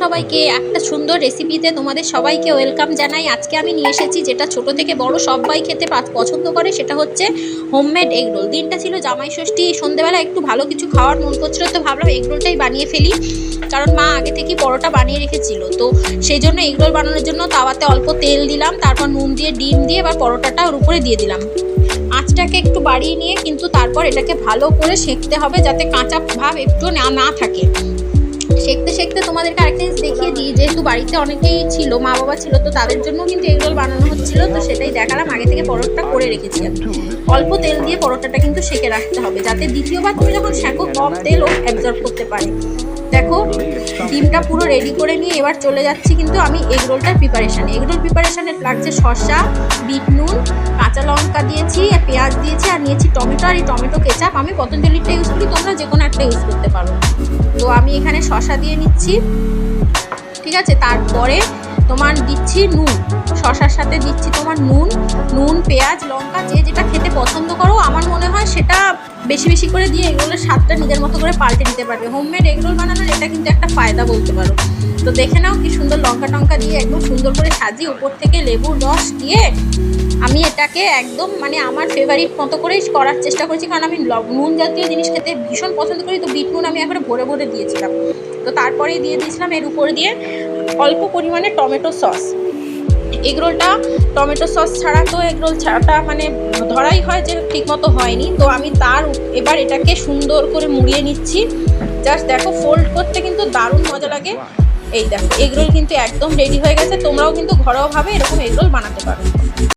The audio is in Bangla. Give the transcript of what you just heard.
সবাইকে, একটা সুন্দর রেসিপিতে তোমাদের সবাইকে ওয়েলকাম জানাই। আজকে আমি নিয়ে এসেছি যেটা ছোট থেকে বড় সবাই খেতে পছন্দ করে, সেটা হচ্ছে হোমমেড এগরোল। দিনটা ছিল জামাই ষষ্ঠী, সন্ধ্যেবেলা একটু ভালো কিছু খাওয়ার মন করছিল, তো ভাবলাম এগরোলটাই বানিয়ে ফেলি। কারণ মা আগে থেকেই পরোটা বানিয়ে রেখেছিল, তো সেই জন্য এগরোল বানানোর জন্য তাওয়াতে অল্প তেল দিলাম, তারপর নুন দিয়ে ডিম দিয়ে এবার পরোটাটা ওর উপরে দিয়ে দিলাম। আঁচটাকে একটু বাড়িয়ে নিয়ে কিন্তু তারপর এটাকে ভালো করে সেঁকতে হবে, যাতে কাঁচা ভাব একটু না থাকে। সেঁকতে সেঁকতে তোমাদেরকে আরেকটা জিনিস দেখিয়ে দিই, যেহেতু বাড়িতে অনেকেই ছিল, মা বাবা ছিল, তো তাদের জন্য কিন্তু এগরোল বানানো হচ্ছিল, তো সেটাই দেখালাম। আগে থেকে পরোটা করে রেখেছি আমি। অল্প তেল দিয়ে পরোটাটা কিন্তু সেঁকে রাখতে হবে, যাতে দ্বিতীয়বার তুমি যখন সেঁকো কম তেলও অ্যাবজর্ব করতে পারে। দেখো ডিমটা পুরো রেডি করে নিয়ে এবার চলে যাচ্ছি কিন্তু আমি এগরোলটার প্রিপারেশানে। এগরোল প্রিপারেশানে লাগছে শসা, বিট নুন, কাঁচা লঙ্কা দিয়েছি, পেঁয়াজ দিয়েছি, আর নিয়েছি টমেটো, আর এই টমেটো কেচাপ আমি পতঞ্জলিটা ইউজ করি, তোমরা যে কোনো একটা ইউজ করতে পারো। তো আমি এখানে শসা দিয়ে নিচ্ছি, ঠিক আছে। তারপরে তোমার দিচ্ছি নুন, শসার সাথে দিচ্ছি তোমার নুন, পেঁয়াজ, লঙ্কা, যে যেটা খেতে পছন্দ করো। আমার মনে হয় সেটা বেশি বেশি করে দিয়ে এগরোলের স্বাদটা নিজের মতো করে পাল্টে নিতে পারবে। হোমমেড এগরোল বানানোর এটা কিন্তু একটা ফায়দা বলতে পারো। তো দেখে নাও কি সুন্দর লঙ্কা টঙ্কা দিয়ে একদম সুন্দর করে সাজিয়ে উপর থেকে লেবুর রস দিয়ে আমি এটাকে একদম মানে আমার ফেভারিট মতো করেই করার চেষ্টা করছি, কারণ আমি নুন জাতীয় জিনিস খেতে ভীষণ পছন্দ করি। তো বিট নুন আমি একবারে ভরে ভরে দিয়েছিলাম। তো তারপরেই দিয়ে দিয়েছিলাম এর উপর দিয়ে অল্প পরিমাণে টমেটো সস। এগরোলটা টমেটো সস ছাড়া তো এগরোল ছাড়াটা মানে ধরাই হয় যে ঠিকমতো হয়নি। তো আমি এবার এটাকে সুন্দর করে মুড়িয়ে নিচ্ছি। জাস্ট দেখো ফোল্ড করতে কিন্তু দারুণ মজা লাগে। এই দেখো এগরোল কিন্তু একদম রেডি হয়ে গেছে। তোমরাও কিন্তু ঘরোয়াভাবে এরকম এগরোল বানাতে পারো।